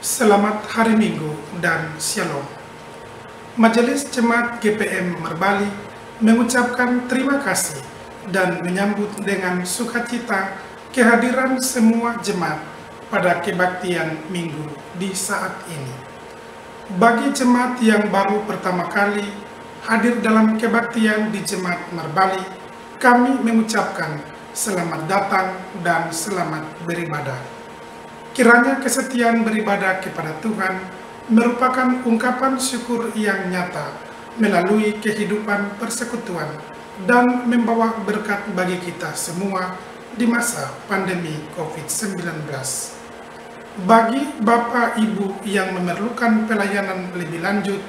Selamat Hari Minggu dan Shalom. Majelis Jemaat GPM Merbali mengucapkan terima kasih dan menyambut dengan sukacita kehadiran semua jemaat pada kebaktian Minggu di saat ini. Bagi jemaat yang baru pertama kali hadir dalam kebaktian di Jemaat Merbali, kami mengucapkan selamat datang dan selamat beribadah. Kiranya kesetiaan beribadah kepada Tuhan merupakan ungkapan syukur yang nyata melalui kehidupan persekutuan dan membawa berkat bagi kita semua di masa pandemi COVID-19. Bagi Bapak Ibu yang memerlukan pelayanan lebih lanjut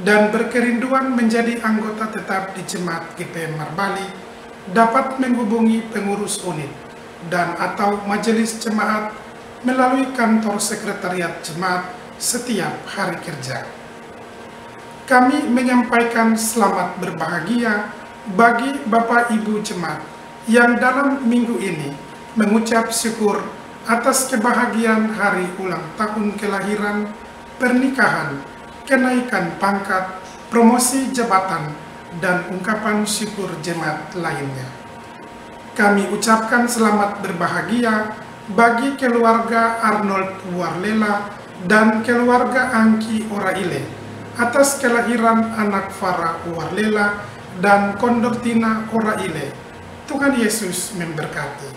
dan berkerinduan menjadi anggota tetap di Jemaat GPM Merbali, dapat menghubungi pengurus unit dan atau majelis jemaat melalui kantor sekretariat jemaat setiap hari kerja. Kami menyampaikan selamat berbahagia bagi Bapak Ibu jemaat yang dalam minggu ini mengucap syukur atas kebahagiaan hari ulang tahun kelahiran, pernikahan, kenaikan pangkat, promosi jabatan, dan ungkapan syukur jemaat lainnya. Kami ucapkan selamat berbahagia bagi keluarga Arnold Warlela dan keluarga Angki Oraile atas kelahiran anak Farah Warlela dan Kondortina Oraile. Tuhan Yesus memberkati.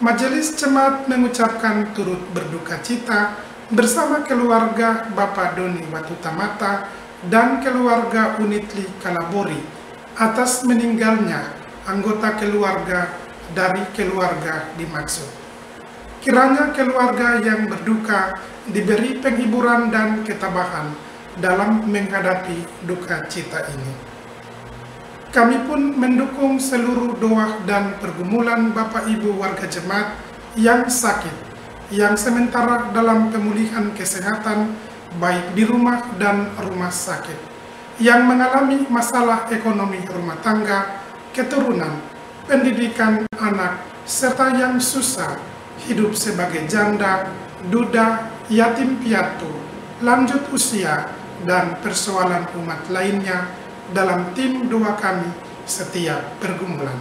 Majelis Jemaat mengucapkan turut berduka cita bersama keluarga Bapak Doni Watutamata dan keluarga Unitli Kalabori atas meninggalnya anggota keluarga dari keluarga dimaksud. Kiranya keluarga yang berduka diberi penghiburan dan ketabahan dalam menghadapi duka cita ini. Kami pun mendukung seluruh doa dan pergumulan Bapak Ibu warga jemaat yang sakit, yang sementara dalam pemulihan kesehatan baik di rumah dan rumah sakit, yang mengalami masalah ekonomi rumah tangga, keturunan, pendidikan anak, serta yang susah hidup sebagai janda, duda, yatim piatu, lanjut usia, dan persoalan umat lainnya dalam tim doa kami setiap pergumulan.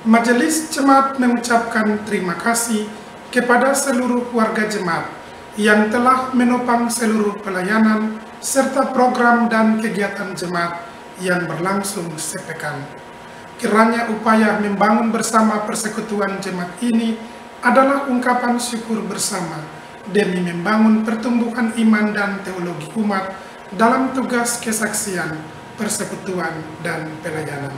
Majelis Jemaat mengucapkan terima kasih kepada seluruh warga jemaat yang telah menopang seluruh pelayanan serta program dan kegiatan jemaat yang berlangsung sepekan. Kiranya upaya membangun bersama persekutuan jemaat ini adalah ungkapan syukur bersama demi membangun pertumbuhan iman dan teologi umat dalam tugas kesaksian, persekutuan, dan pelayanan.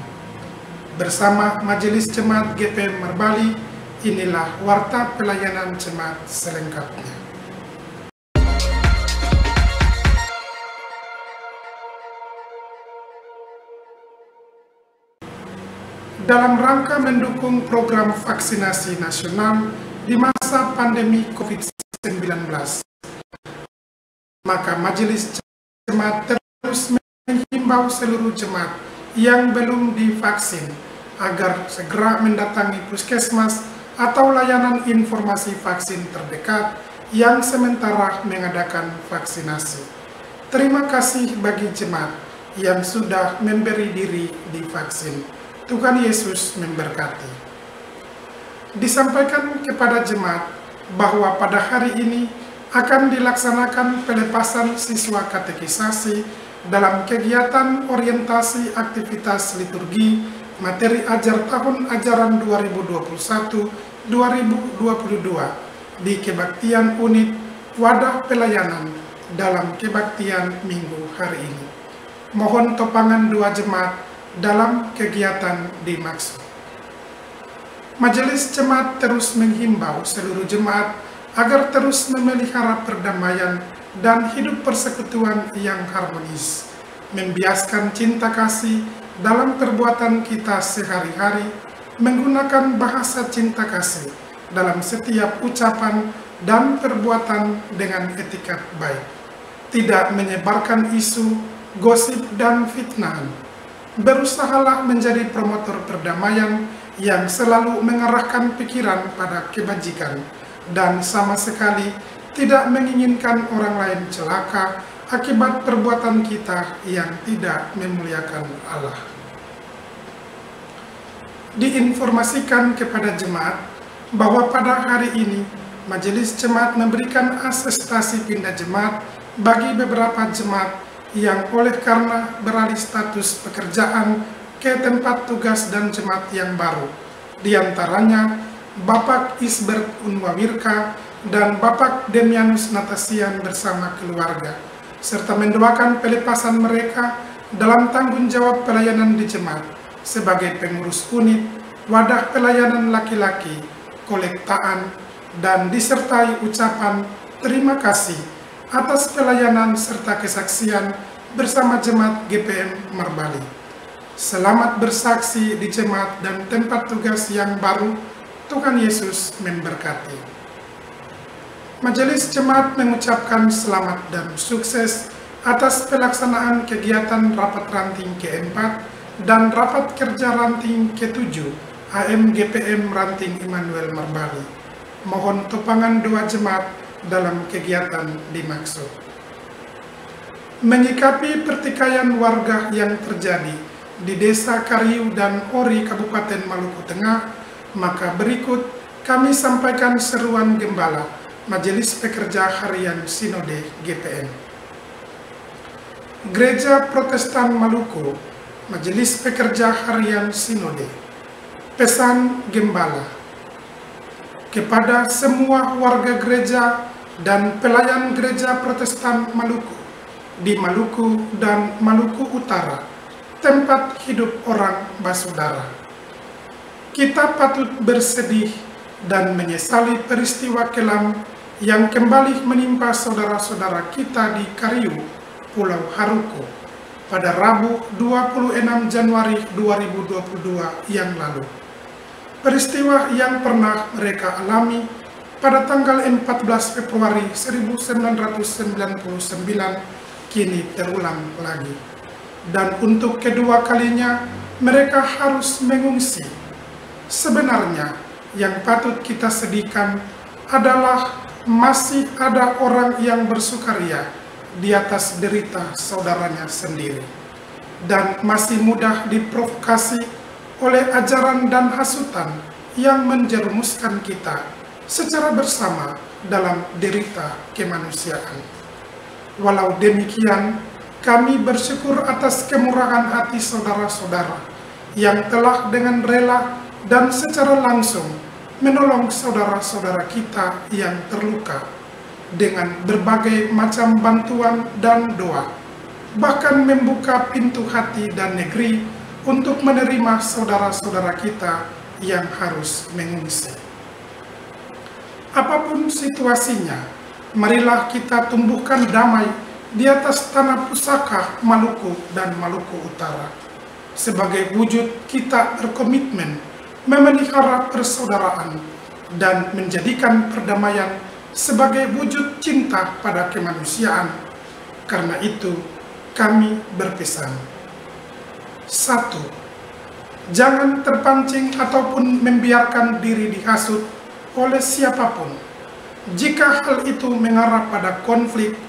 Bersama Majelis Jemaat GPM Merbali, inilah warta pelayanan jemaat selengkapnya. Dalam rangka mendukung program vaksinasi nasional di masa pandemi COVID-19, maka Majelis Jemaat terus menghimbau seluruh jemaat yang belum divaksin agar segera mendatangi puskesmas atau layanan informasi vaksin terdekat yang sementara mengadakan vaksinasi. Terima kasih bagi jemaat yang sudah memberi diri divaksin. Tuhan Yesus memberkati. Disampaikan kepada jemaat bahwa pada hari ini akan dilaksanakan pelepasan siswa katekisasi dalam kegiatan orientasi aktivitas liturgi materi ajar tahun ajaran 2021-2022 di kebaktian unit wadah pelayanan dalam kebaktian Minggu hari ini. Mohon topangan doa jemaat dalam kegiatan dimaksud. Majelis Jemaat terus menghimbau seluruh jemaat agar terus memelihara perdamaian dan hidup persekutuan yang harmonis, membiaskan cinta kasih dalam perbuatan kita sehari-hari, menggunakan bahasa cinta kasih dalam setiap ucapan dan perbuatan dengan etikat baik, tidak menyebarkan isu, gosip, dan fitnahan. Berusahalah menjadi promotor perdamaian yang selalu mengarahkan pikiran pada kebajikan, dan sama sekali tidak menginginkan orang lain celaka akibat perbuatan kita yang tidak memuliakan Allah. Diinformasikan kepada jemaat bahwa pada hari ini Majelis Jemaat memberikan asestasi pindah jemaat bagi beberapa jemaat yang oleh karena beralih status pekerjaan ke tempat tugas dan jemaat yang baru. Di antaranya Bapak Isbert Unwawirka dan Bapak Demianus Natasian bersama keluarga, serta mendoakan pelepasan mereka dalam tanggung jawab pelayanan di jemaat sebagai pengurus unit, wadah pelayanan laki-laki, kolektaan, dan disertai ucapan terima kasih atas pelayanan serta kesaksian bersama jemaat GPM Marbali. Selamat bersaksi di jemaat dan tempat tugas yang baru. Tuhan Yesus memberkati. Majelis Jemaat mengucapkan selamat dan sukses atas pelaksanaan kegiatan rapat ranting ke-4 dan rapat kerja ranting ke-7 AMGPM Ranting Immanuel Marbali. Mohon topangan doa jemaat dalam kegiatan dimaksud. Menyikapi pertikaian warga yang terjadi di Desa Kariu dan Ori Kabupaten Maluku Tengah, maka berikut kami sampaikan seruan Gembala Majelis Pekerja Harian Sinode GPM. Gereja Protestan Maluku, Majelis Pekerja Harian Sinode. Pesan Gembala kepada semua warga gereja dan pelayan gereja Protestan Maluku di Maluku dan Maluku Utara, tempat hidup orang basudara. Kita patut bersedih dan menyesali peristiwa kelam yang kembali menimpa saudara-saudara kita di Kariu, Pulau Haruko, pada Rabu 26 Januari 2022 yang lalu. Peristiwa yang pernah mereka alami pada tanggal 14 Februari 1999 kini terulang lagi. Dan untuk kedua kalinya mereka harus mengungsi. Sebenarnya yang patut kita sedihkan adalah masih ada orang yang bersukaria di atas derita saudaranya sendiri dan masih mudah diprovokasi oleh ajaran dan hasutan yang menjerumuskan kita secara bersama dalam derita kemanusiaan. Walau demikian, kami bersyukur atas kemurahan hati saudara-saudara yang telah dengan rela dan secara langsung menolong saudara-saudara kita yang terluka dengan berbagai macam bantuan dan doa, bahkan membuka pintu hati dan negeri untuk menerima saudara-saudara kita yang harus mengungsi. Apapun situasinya, marilah kita tumbuhkan damai di atas tanah pusaka Maluku dan Maluku Utara. Sebagai wujud kita berkomitmen memelihara persaudaraan dan menjadikan perdamaian sebagai wujud cinta pada kemanusiaan. Karena itu, kami berpesan. 1. Jangan terpancing ataupun membiarkan diri dihasut oleh siapapun. Jika hal itu mengarah pada konflik,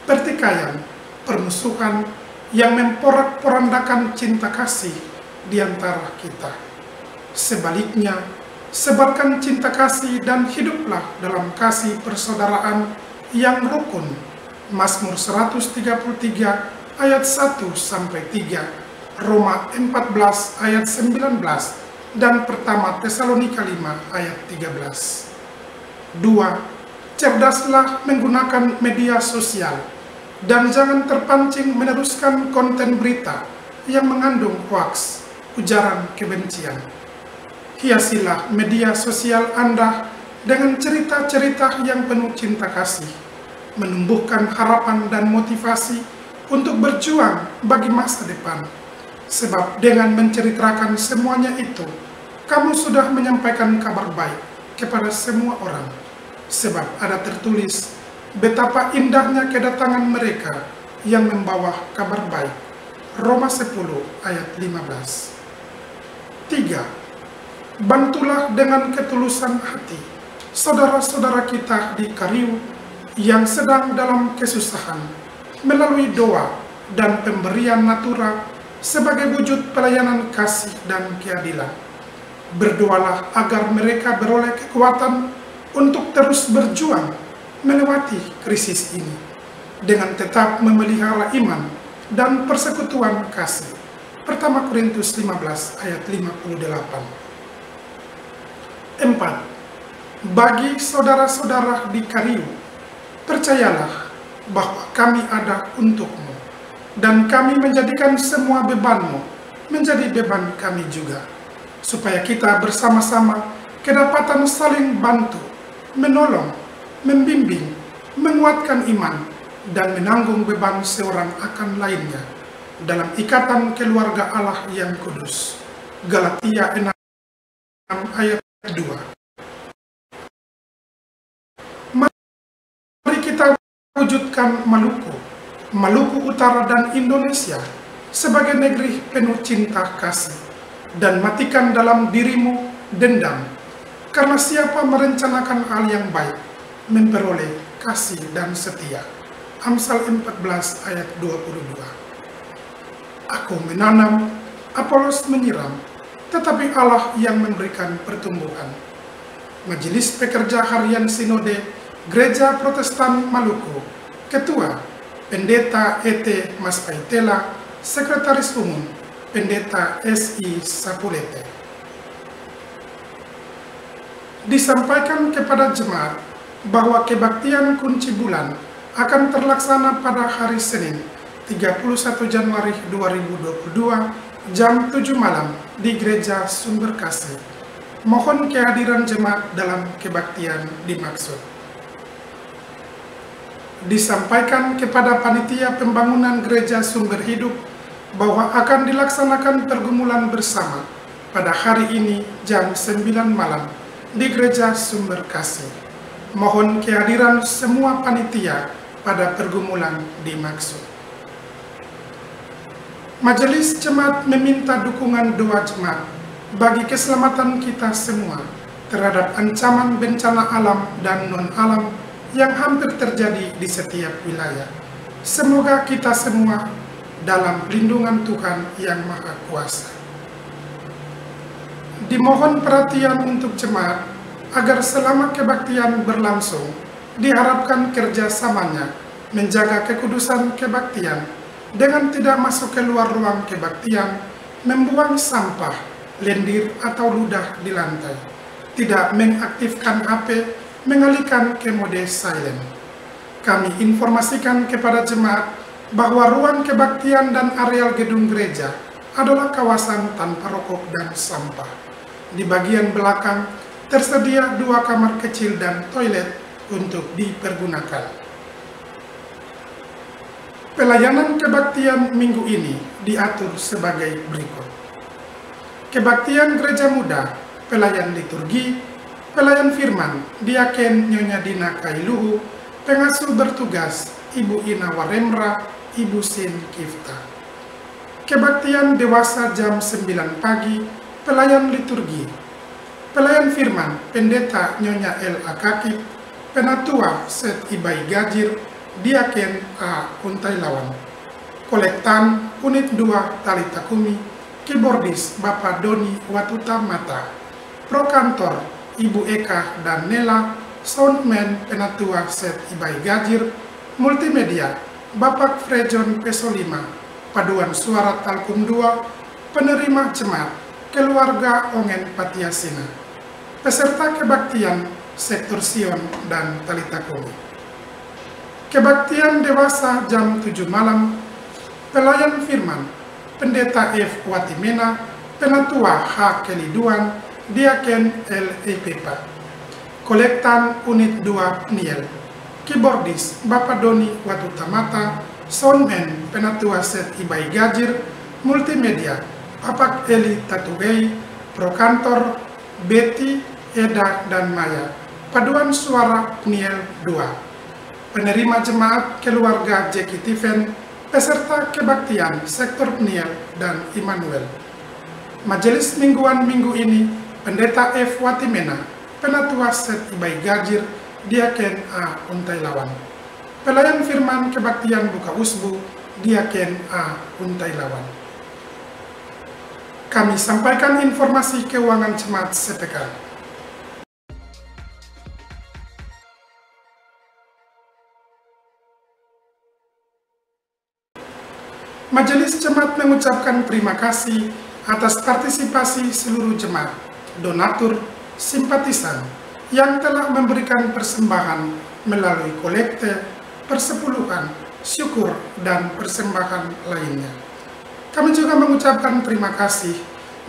pertikaian, permusuhan yang memporak-porandakan cinta kasih di antara kita. Sebaliknya, sebarkan cinta kasih dan hiduplah dalam kasih persaudaraan yang rukun. Mazmur 133 ayat 1-3, Roma 14 ayat 19, dan pertama Tesalonika 5 ayat 13. 2. Cerdaslah menggunakan media sosial dan jangan terpancing meneruskan konten berita yang mengandung hoaks, ujaran kebencian. Hiasilah media sosial Anda dengan cerita-cerita yang penuh cinta kasih, menumbuhkan harapan dan motivasi untuk berjuang bagi masa depan. Sebab dengan menceritakan semuanya itu, kamu sudah menyampaikan kabar baik kepada semua orang. Sebab ada tertulis betapa indahnya kedatangan mereka yang membawa kabar baik. Roma 10 ayat 15. 3. Bantulah dengan ketulusan hati saudara-saudara kita di Kariu yang sedang dalam kesusahan melalui doa dan pemberian natura sebagai wujud pelayanan kasih dan keadilan. Berdoalah agar mereka beroleh kekuatan untuk terus berjuang melewati krisis ini dengan tetap memelihara iman dan persekutuan kasih. Pertama Korintus 15 ayat 58. 4. Bagi saudara-saudara di Kariu, percayalah bahwa kami ada untukmu, dan kami menjadikan semua bebanmu menjadi beban kami juga, supaya kita bersama-sama kedapatan saling bantu, menolong, membimbing, menguatkan iman, dan menanggung beban seorang akan lainnya dalam ikatan keluarga Allah yang kudus. Galatia 6 ayat 2. Mari kita wujudkan Maluku Utara dan Indonesia sebagai negeri penuh cinta kasih, dan matikan dalam dirimu dendam, karena siapa merencanakan hal yang baik memperoleh kasih dan setia. Amsal 14 ayat 22. Aku menanam, Apolos menyiram, tetapi Allah yang memberikan pertumbuhan. Majelis Pekerja Harian Sinode Gereja Protestan Maluku, Ketua Pendeta E.T. Maspaitela, Sekretaris Umum Pendeta S.I. Sapulete. Disampaikan kepada jemaat bahwa kebaktian kunci bulan akan terlaksana pada hari Senin 31 Januari 2022 jam 7 malam di Gereja Sumber Kasih. Mohon kehadiran jemaat dalam kebaktian dimaksud. Disampaikan kepada panitia pembangunan Gereja Sumber Hidup bahwa akan dilaksanakan pergumulan bersama pada hari ini jam 9 malam di Gereja Sumber Kasih. Mohon kehadiran semua panitia pada pergumulan dimaksud. Majelis Jemaat meminta dukungan doa jemaat bagi keselamatan kita semua terhadap ancaman bencana alam dan non-alam yang hampir terjadi di setiap wilayah. Semoga kita semua dalam lindungan Tuhan yang Maha Kuasa. Dimohon perhatian untuk jemaat agar selama kebaktian berlangsung diharapkan kerjasamanya menjaga kekudusan kebaktian dengan tidak masuk keluar ruang kebaktian, membuang sampah, lendir atau ludah di lantai, tidak mengaktifkan HP, mengalihkan ke mode silent. Kami informasikan kepada jemaat bahwa ruang kebaktian dan areal gedung gereja adalah kawasan tanpa rokok dan sampah. Di bagian belakang tersedia 2 kamar kecil dan toilet untuk dipergunakan. Pelayanan kebaktian minggu ini diatur sebagai berikut. Kebaktian Gereja Muda, pelayan liturgi, pelayan firman, Diaken Nyonya Dina Kailuhu, pengasuh bertugas Ibu Ina Waremra, Ibu Sin Kifta. Kebaktian dewasa jam 9 pagi, pelayan liturgi, pelayan firman, Pendeta Nyonya L. Akakip, Penatua Set Ibai Gajir, Diaken A. Untailawan. Kolektan Unit 2 Talitakumi, keyboardis Bapak Doni Watuta Mata, Prokantor Ibu Eka dan Nela, soundman Penatua Set Ibai Gajir, multimedia Bapak Frejon Pesolima, paduan suara Talkum 2, penerima jemaat keluarga Ongen Patiasina, peserta kebaktian Sektor Sion dan Talitakumi. Kebaktian dewasa jam 7 malam, pelayan firman, Pendeta F. Watimena, Penatua H. Keliduan, Diaken L. Epepa. Kolektan Unit 2 Niel, keyboardis Bapak Doni Watutamata, soundman Penatua Set Ibai Gajir, multimedia Bapak Eli Tatugei, Prokantor Betty, Eda dan Maya, paduan suara Niel 2. Penerima jemaat keluarga Jeki Tiven, peserta kebaktian Sektor Peniel dan Immanuel. Majelis mingguan minggu ini, Pendeta F. Watimena, Penatua Set Ibai Gajir, Diaken A. Untai Lawan. Pelayan Firman Kebaktian Buka Usbu, Diaken A. Untai Lawan. Kami sampaikan informasi keuangan jemaat sepekan. Majelis Jemaat mengucapkan terima kasih atas partisipasi seluruh jemaat, donatur, simpatisan yang telah memberikan persembahan melalui kolekte, persepuluhan, syukur, dan persembahan lainnya. Kami juga mengucapkan terima kasih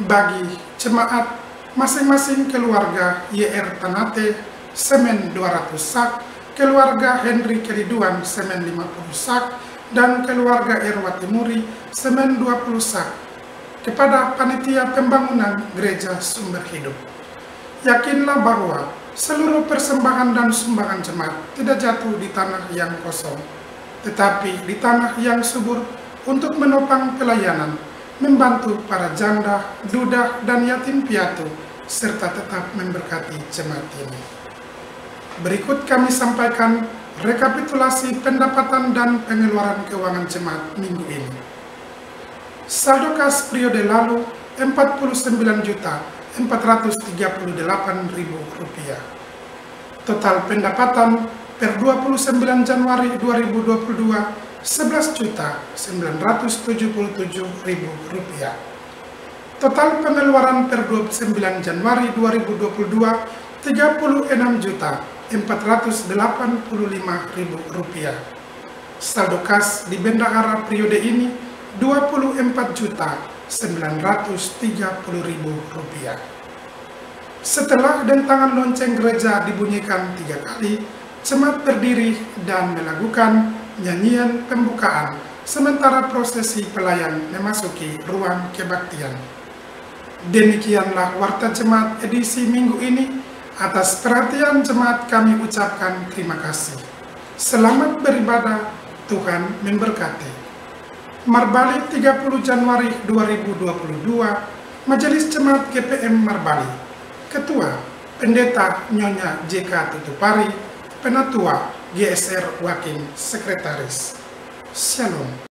bagi jemaat masing-masing keluarga YR Tanate semen 200 sak, keluarga Henry Keriduan semen 50 sak, dan keluarga Erwati Muri semen 20 sak kepada panitia pembangunan Gereja Sumber Hidup. Yakinlah bahwa seluruh persembahan dan sumbangan jemaat tidak jatuh di tanah yang kosong, tetapi di tanah yang subur untuk menopang pelayanan, membantu para janda, duda, dan yatim piatu, serta tetap memberkati jemaat ini. Berikut kami sampaikan rekapitulasi pendapatan dan pengeluaran keuangan jemaat minggu ini. Saldo kas periode lalu Rp49.438.000. Total pendapatan per 29 Januari 2022 Rp11.977.000. Total pengeluaran per 29 Januari 2022 Rp36.485.000. Saldo kas di bendahara periode ini Rp24.930.000. Setelah dentangan lonceng gereja dibunyikan 3 kali, jemaat berdiri dan melakukan nyanyian pembukaan sementara prosesi pelayan memasuki ruang kebaktian. Demikianlah warta jemaat edisi minggu ini. Atas perhatian jemaat kami ucapkan terima kasih. Selamat beribadah, Tuhan memberkati. Marbali 30 Januari 2022, Majelis Jemaat GPM Marbali. Ketua Pendeta Nyonya JK Tutupari, Penatua GSR Wakil Sekretaris. Shalom.